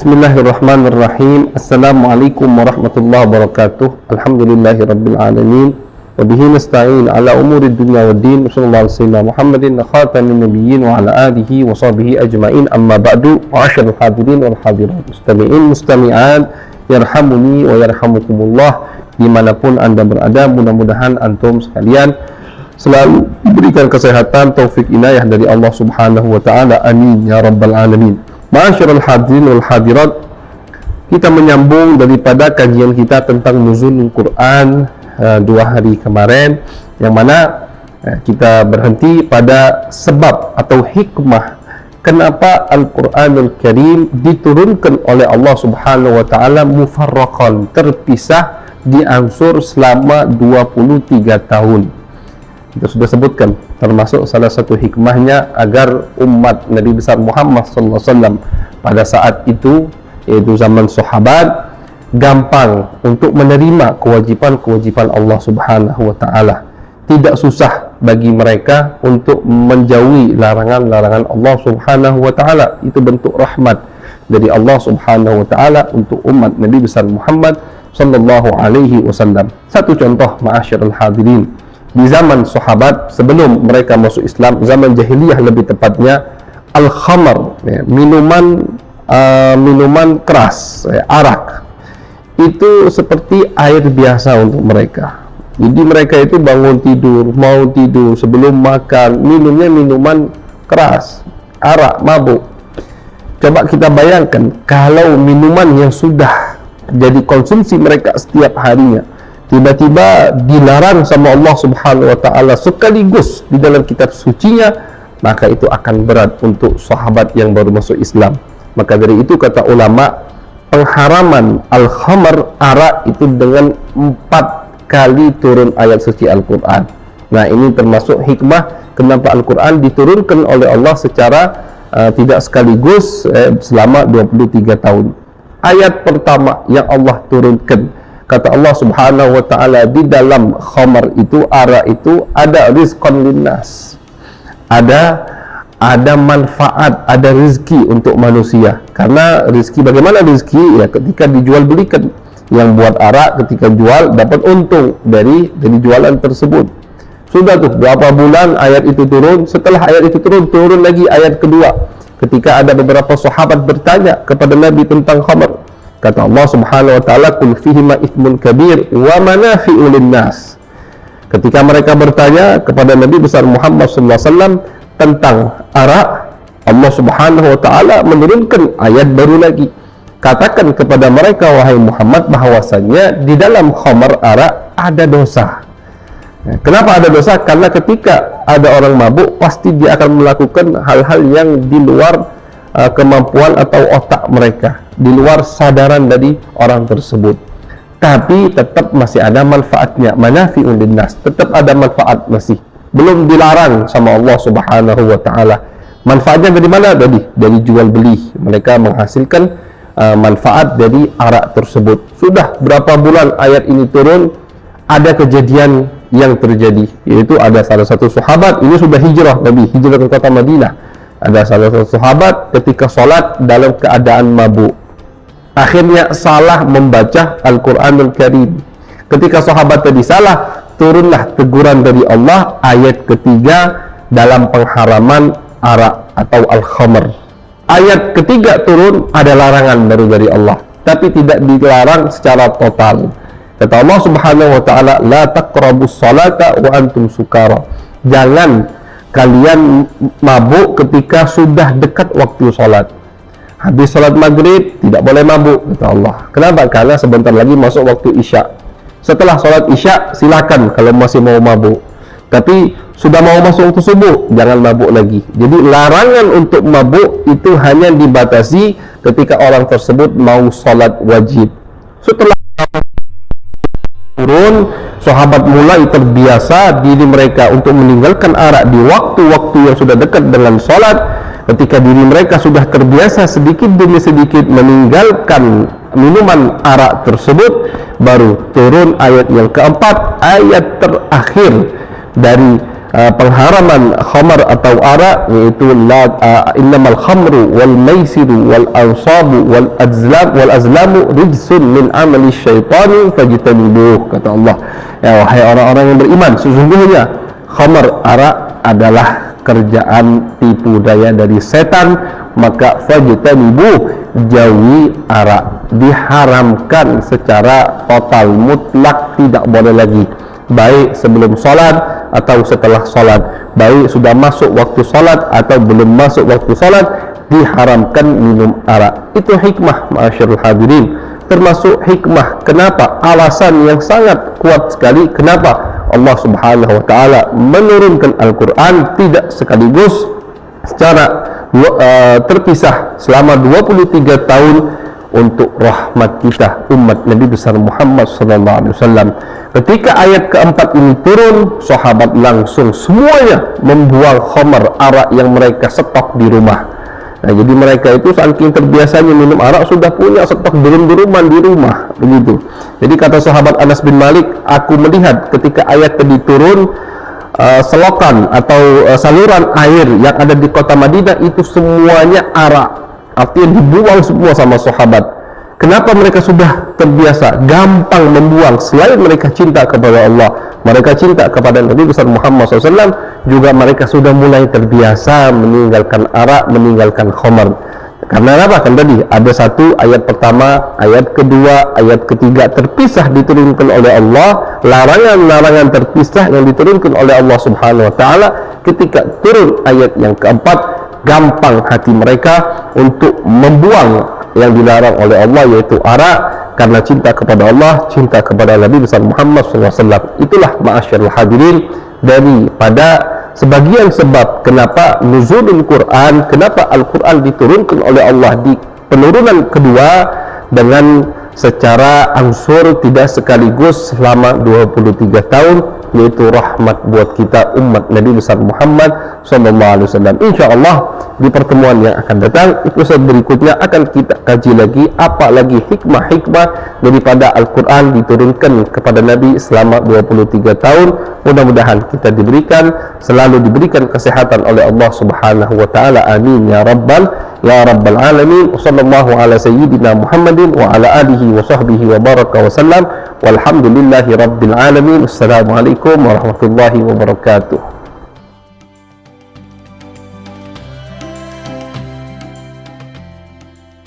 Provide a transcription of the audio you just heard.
Bismillahirrahmanirrahim. Assalamualaikum warahmatullahi wabarakatuh. Alhamdulillahi rabbil alamin. Wa bihi nasta'in ala umuri dunya waddin. Sallallahu alaihi wasallam Muhammadin khatamin nabiyyin wa ala alihi wa sahbihi ajma'in. Amma ba'du. Ma'asyiral hadirin wal hadirat, mustami'in mustami'at, yarhamuni wa yarhamukumullah dimanapun Anda berada. Mudah-mudahan antum sekalian selalu diberikan kesehatan, taufik, inayah dari Allah Subhanahu wa taala. Amin ya rabbal alamin. Ma'asyiral hadirin wal hadirat, kita menyambung daripada kajian kita tentang nuzulul Quran 2 hari kemarin, yang mana kita berhenti pada sebab atau hikmah kenapa Al-Quranul Karim diturunkan oleh Allah Subhanahu wa taala mufarraqan, terpisah, diangsur selama 23 tahun. Kita sudah sebutkan, termasuk salah satu hikmahnya agar umat Nabi besar Muhammad SAW pada saat itu, yaitu zaman sahabat, gampang untuk menerima kewajiban-kewajiban Allah Subhanahu wa taala. Tidak susah bagi mereka untuk menjauhi larangan-larangan Allah Subhanahu wa taala. Itu bentuk rahmat dari Allah Subhanahu wa taala untuk umat Nabi besar Muhammad sallallahu alaihi wasallam. Satu contoh, ma'asyiral hadirin, di zaman sahabat sebelum mereka masuk Islam, zaman jahiliyah lebih tepatnya, al-khamar, minuman keras, arak, itu seperti air biasa untuk mereka. Jadi mereka itu bangun tidur, mau tidur, sebelum makan, minumnya minuman keras, arak, mabuk. Coba kita bayangkan kalau minuman yang sudah jadi konsumsi mereka setiap harinya tiba-tiba dilarang sama Allah Subhanahu wa taala sekaligus di dalam kitab sucinya, maka itu akan berat untuk sahabat yang baru masuk Islam. Maka dari itu kata ulama, pengharaman al-khamar, arak, itu dengan 4 kali turun ayat suci Al-Quran. Nah, ini termasuk hikmah kenapa Al-Quran diturunkan oleh Allah secara tidak sekaligus selama 23 tahun. Ayat pertama yang Allah turunkan, kata Allah Subhanahu wa taala, di dalam khamar itu, arak itu, ada rizqan linnas, ada manfaat, ada rezeki untuk manusia. Karena rezeki, bagaimana rezeki? Ya ketika dijual belikan. Yang buat arak ketika jual dapat untung dari jualan tersebut. Sudah tuh berapa bulan ayat itu turun. Setelah ayat itu turun lagi ayat kedua, ketika ada beberapa sahabat bertanya kepada Nabi tentang khamar. Kata Allah Subhanahu wa taala, "Qul fihima itsmun kabir wa manafi'u linnas." Ketika mereka bertanya kepada Nabi besar Muhammad sallallahu alaihi wasallam tentang arak, Allah Subhanahu wa taala menurunkan ayat baru lagi. Katakan kepada mereka, wahai Muhammad, bahwasanya di dalam khamar, arak, ada dosa. Kenapa ada dosa? Karena ketika ada orang mabuk, pasti dia akan melakukan hal-hal yang di luar kemampuan atau otak mereka, di luar sadaran dari orang tersebut. Tapi tetap masih ada manfaatnya, manafi'un linnas, tetap ada manfaat, masih belum dilarang sama Allah Subhanahu wa taala. Manfaatnya dari mana? Dari jual beli. Mereka menghasilkan manfaat dari arak tersebut. Sudah berapa bulan ayat ini turun, ada kejadian yang terjadi, yaitu ada salah satu sahabat, ini sudah hijrah, Nabi hijrah ke kota Madinah. Ada salah satu sahabat ketika sholat dalam keadaan mabuk, akhirnya salah membaca Al-Quranul Karim. Ketika sahabat tadi salah, turunlah teguran dari Allah, ayat ketiga dalam pengharaman arak atau al-khamr. Ayat ketiga turun, ada larangan baru dari Allah, tapi tidak dilarang secara total. Kata Allah Subhanahu wa taala, la taqrabus salata wa antum sukara. Jangan kalian mabuk ketika sudah dekat waktu salat. Habis salat maghrib tidak boleh mabuk, kata Allah. Kenapa? Karena sebentar lagi masuk waktu isya. Setelah salat isya silakan kalau masih mau mabuk. Tapi sudah mau masuk waktu subuh, jangan mabuk lagi. Jadi larangan untuk mabuk itu hanya dibatasi ketika orang tersebut mau sholat wajib. Setelah turun, sahabat mulai terbiasa diri mereka untuk meninggalkan arak di waktu-waktu yang sudah dekat dengan sholat. Ketika diri mereka sudah terbiasa sedikit demi sedikit meninggalkan minuman arak tersebut, baru turun ayat yang keempat, ayat terakhir dari pengharaman khamar atau arak, yaitu innamal khamru wal maisiru wal ansabu wal azlamu rijsun min amali syaitani fajtanibuh, kata Allah. Ya, wahai orang-orang yang beriman, sesungguhnya khamar, arak adalah kerjaan tipu daya dari setan, maka fajtanibuh, jauhi arak. Diharamkan secara total, mutlak, tidak boleh lagi, baik sebelum sholat atau setelah sholat, baik sudah masuk waktu sholat atau belum masuk waktu sholat, diharamkan minum arak. Itu hikmah, ma'asyarul hadirin, termasuk hikmah kenapa, alasan yang sangat kuat sekali kenapa Allah subhanahu wa ta'ala menurunkan Al-Quran tidak sekaligus secara terpisah selama 23 tahun untuk rahmat kita umat Nabi besar Muhammad sallallahu alaihi wasallam. Ketika ayat keempat ini turun, sahabat langsung semuanya membuang khamar, arak yang mereka stok di rumah. Nah, jadi mereka itu saking terbiasanya minum arak, sudah punya stok durum-duruman di rumah, begitu. Jadi kata sahabat Anas bin Malik, aku melihat ketika ayat tadi turun, selokan atau saluran air yang ada di kota Madinah itu semuanya arak, artinya dibuang semua sama sahabat. Kenapa mereka sudah terbiasa gampang membuang? Selain mereka cinta kepada Allah, mereka cinta kepada Nabi besar Muhammad SAW, juga mereka sudah mulai terbiasa meninggalkan arak, meninggalkan khamar. Karena apa? Kan tadi ada satu ayat pertama, ayat kedua, ayat ketiga terpisah diturunkan oleh Allah, larangan-larangan terpisah yang diturunkan oleh Allah Subhanahu wa taala. Ketika turun ayat yang keempat, gampang hati mereka untuk membuang yang dilarang oleh Allah, yaitu arak, karena cinta kepada Allah, cinta kepada Nabi besar Muhammad SAW. Itulah ma'asyarul hadirin daripada sebagian sebab kenapa nuzulul Quran, kenapa Al-Quran diturunkan oleh Allah di penurunan kedua dengan secara ansur, tidak sekaligus selama 23 tahun, yaitu rahmat buat kita umat Nabi besar Muhammad SAW. InsyaAllah di pertemuan yang akan datang, episode berikutnya akan kita kaji lagi apa lagi hikmah-hikmah daripada Al-Quran diturunkan kepada Nabi selama 23 tahun. Mudah-mudahan kita selalu diberikan kesehatan oleh Allah Subhanahu wa ta'ala. Amin ya rabbal alamin. Wassallallahu ala sayyidina Muhammadin wa ala alihi wa sahbihi wa baraka wa sallam. Walhamdulillahi rabbil alamin. Assalamualaikum warahmatullahi wabarakatuh.